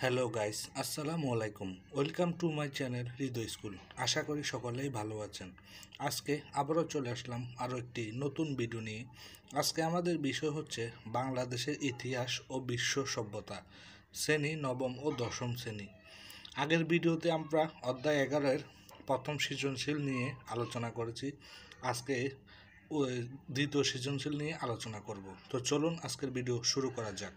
Hello guys, আসসালামু আলাইকুম। Welcome to my channel Hriday school. আশা করি সকলেই ভালো আছেন। আজকে আবারও চলে আসলাম আরও একটি নতুন ভিডিও নিয়ে। আজকে আমাদের বিষয় হচ্ছে বাংলাদেশের ইতিহাস ও বিশ্ব সভ্যতা, শ্রেণী নবম ও দশম শ্রেণী। আগের ভিডিওতে আমরা অধ্যায় 11-এর প্রথম সৃজনশীল নিয়ে আলোচনা করেছি। আজকে দ্বিতীয় সৃজনশীল নিয়ে আলোচনা করব। তো চলুন আজকের ভিডিও শুরু করা যাক।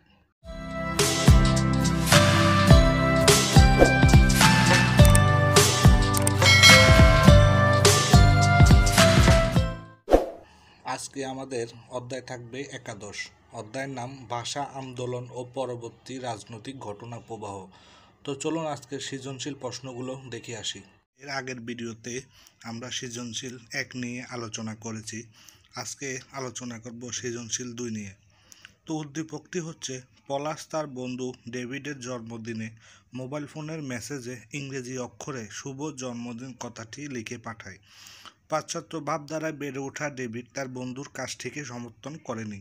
আজকে আমাদের অধ্যায় থাকবে একাদশ। অধ্যায়ের নাম ভাষা আন্দোলন ও পরবর্তী রাজনৈতিক ঘটনা প্রবাহ। তো চলুন আজকের সৃজনশীল প্রশ্নগুলো দেখে আসি। এর আগের ভিডিওতে আমরা সৃজনশীল 1 নিয়ে আলোচনা করেছি। আজকে আলোচনা করব সৃজনশীল 2 নিয়ে। তো উদ্দীপকটি হচ্ছে, পলাশ তার বন্ধু ডেভিডের জন্মদিনে মোবাইল ফোনের মেসেজে ইংরেজি অক্ষরে শুভ জন্মদিন কথাটি লিখে পাঠায়। পাশ্চাত্য ভাবধারায় বেড়ে ওঠা ডেভিড তার বন্ধুর কাজটিকে সমর্থন করেনি।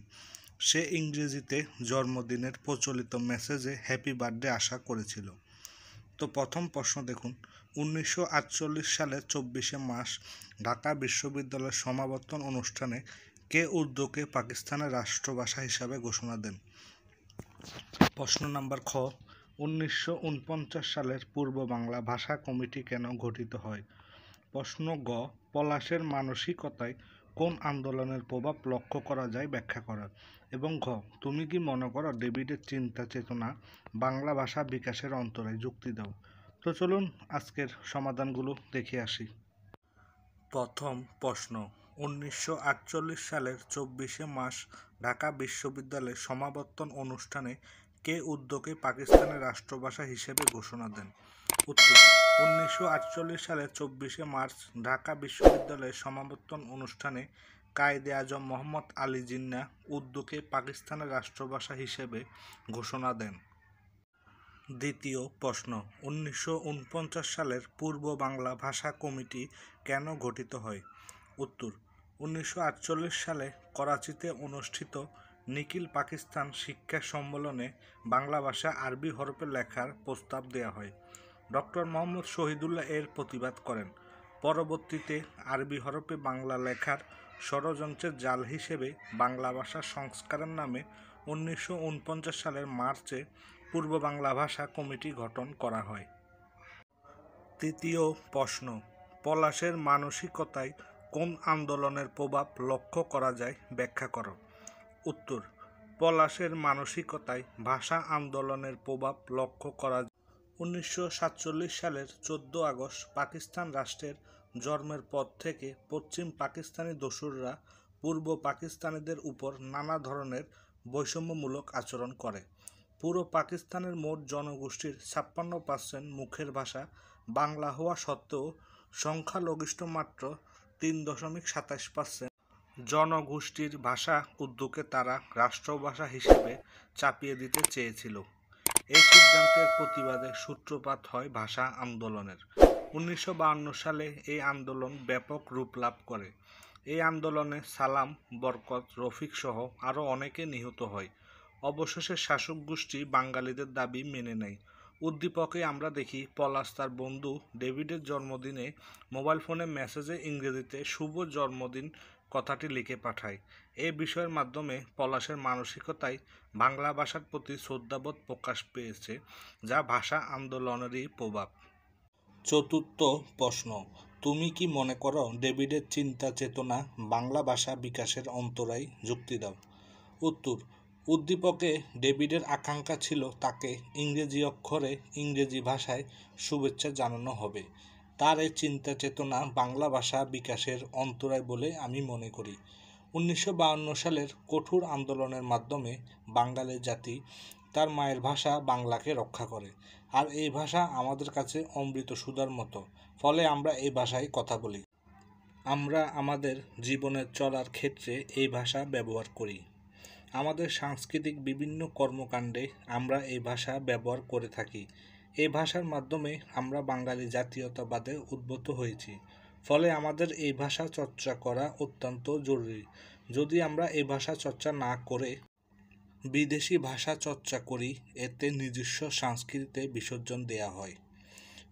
সে ইংরেজিতে জন্মদিনের প্রচলিত মেসেজে হ্যাপি বার্থডে আশা করেছিল। তো প্রথম প্রশ্ন দেখুন, 1948 সালের 24শে মার্চ ঢাকা বিশ্ববিদ্যালয়ের সমাবর্তন অনুষ্ঠানে কে উর্দুকে পাকিস্তানের রাষ্ট্রভাষা হিসাবে ঘোষণা দেন? প্রশ্ন নাম্বার খ, 1949 সালের পূর্ব বাংলা ভাষা কমিটি কেন গঠিত হয়? প্রশ্ন গ, পলাশের মানসিকতায় কোন আন্দোলনের প্রভাব লক্ষ্য করা যায় ব্যাখ্যা করার। এবং ঘ, তুমি কি মনে করো ডেভিডের চিন্তা চেতনা বাংলা ভাষা বিকাশের অন্তরায়? যুক্তি দাও। তো চলুন আজকের সমাধানগুলো দেখে আসি। প্রথম প্রশ্ন, 1948 সালের 24শে মার্চ ঢাকা বিশ্ববিদ্যালয়ের সমাবর্তন অনুষ্ঠানে কে উর্দুকে পাকিস্তানের রাষ্ট্রভাষা হিসেবে ঘোষণা দেন? উত্তর, 1948 সালের 24শে মার্চ ঢাকা বিশ্ববিদ্যালয়ের সমাবর্তন অনুষ্ঠানে কায়েদে আজম মোহাম্মদ আলী জিন্নাহ উর্দুকে পাকিস্তানের রাষ্ট্রভাষা হিসেবে ঘোষণা দেন। দ্বিতীয় প্রশ্ন, 1949 সালের পূর্ব বাংলা ভাষা কমিটি কেন গঠিত হয়? উত্তর, 1948 সালে করাচিতে অনুষ্ঠিত নিখিল পাকিস্তান শিক্ষা সম্মেলনে বাংলা ভাষা আরবি হরফে লেখার প্রস্তাব দেওয়া হয়। ডক্টর মোহাম্মদ শহীদুল্লাহ এর প্রতিবাদ করেন। পরবর্তীতে আরবি হরফে বাংলা লেখার ষড়যন্ত্রের জাল হিসেবে বাংলা ভাষা সংস্কারের নামে 1949 সালের মার্চে পূর্ব বাংলা ভাষা কমিটি গঠন করা হয়। তৃতীয় প্রশ্ন, পলাশের মানসিকতায় কোন আন্দোলনের প্রভাব লক্ষ্য করা যায় ব্যাখ্যা করো। উত্তর, পলাশের মানসিকতায় ভাষা আন্দোলনের প্রভাব লক্ষ্য করা যায়। 1947 সালের 14 আগস্ট পাকিস্তান রাষ্ট্রের জন্মের পর থেকে পশ্চিম পাকিস্তানি দস্যুরা পূর্ব পাকিস্তানিদের উপর নানা ধরনের বৈষম্যমূলক আচরণ করে। পুরো পাকিস্তানের মোট জনগোষ্ঠীর 56% মুখের ভাষা বাংলা হওয়া সত্ত্বেও সংখ্যালঘিষ্ঠ মাত্র 3.27% জনগোষ্ঠীর ভাষা উর্দুকে তারা রাষ্ট্রভাষা হিসেবে চাপিয়ে দিতে চেয়েছিল। এই সিদ্ধান্তের প্রতিবাদে সূত্রপাত হয় ভাষা আন্দোলনের। 1952 সালে এই আন্দোলন ব্যাপক রূপ লাভ করে। এই আন্দোলনে সালাম, বরকত, রফিক সহ আরও অনেকে নিহত হয়। অবশেষে শাসক গোষ্ঠী বাঙালিদের দাবি মেনে নেয়। উদ্দীপকে আমরা দেখি, পলাশ তার বন্ধু ডেভিডের জন্মদিনে মোবাইল ফোনে মেসেজে ইংরেজিতে শুভ জন্মদিন কথাটি লিখে পাঠায়। এই বিষয়ের মাধ্যমে পলাশের মানসিকতায় বাংলা ভাষার প্রতি শ্রদ্ধাবোধ প্রকাশ পেয়েছে, যা ভাষা আন্দোলনেরই প্রভাব। চতুর্থ প্রশ্ন, তুমি কি মনে করো ডেভিডের চিন্তা চেতনা বাংলা ভাষা বিকাশের অন্তরায়? যুক্তি দাও। উত্তর, উদ্দীপকে ডেভিডের আকাঙ্ক্ষা ছিল তাকে ইংরেজি অক্ষরে ইংরেজি ভাষায় শুভেচ্ছা জানানো হবে। তার এই চিন্তা চেতনা বাংলা ভাষা বিকাশের অন্তরায় বলে আমি মনে করি। 1952 সালের কঠোর আন্দোলনের মাধ্যমে বাঙালি জাতি তার মায়ের ভাষা বাংলাকে রক্ষা করে। আর এই ভাষা আমাদের কাছে অমৃত সুধার মতো, ফলে আমরা এই ভাষায় কথা বলি। আমরা আমাদের জীবনের চলার ক্ষেত্রে এই ভাষা ব্যবহার করি। আমাদের সাংস্কৃতিক বিভিন্ন কর্মকাণ্ডে আমরা এই ভাষা ব্যবহার করে থাকি। এই ভাষার মাধ্যমে আমরা বাঙালি জাতীয়তাবাদে উদ্বুদ্ধ হয়েছি। ফলে আমাদের এই ভাষা চর্চা করা অত্যন্ত জরুরি। যদি আমরা এই ভাষা চর্চা না করে বিদেশি ভাষা চর্চা করি, এতে নিজস্ব সংস্কৃতিতে বিসর্জন দেয়া হয়।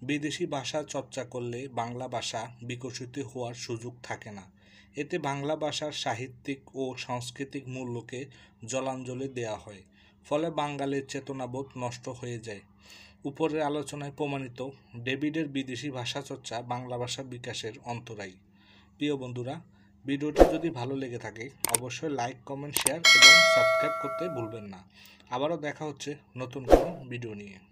বিদেশি ভাষা চর্চা করলে বাংলা ভাষা বিকশিত হওয়ার সুযোগ থাকে না। এতে বাংলা ভাষার সাহিত্যিক ও সাংস্কৃতিক মূল্যকে জলাঞ্জলি দেয়া হয়। ফলে বাঙালির চেতনাবোধ নষ্ট হয়ে যায়। উপরের আলোচনায় প্রমাণিত ডেভিডের বিদেশি ভাষা চর্চা বাংলা ভাষা বিকাশের অন্তরায়। প্রিয় বন্ধুরা, ভিডিওটি যদি ভালো লেগে থাকে অবশ্যই লাইক, কমেন্ট, শেয়ার এবং সাবস্ক্রাইব করতে ভুলবেন না। আবারও দেখা হচ্ছে নতুন কোনো ভিডিও নিয়ে।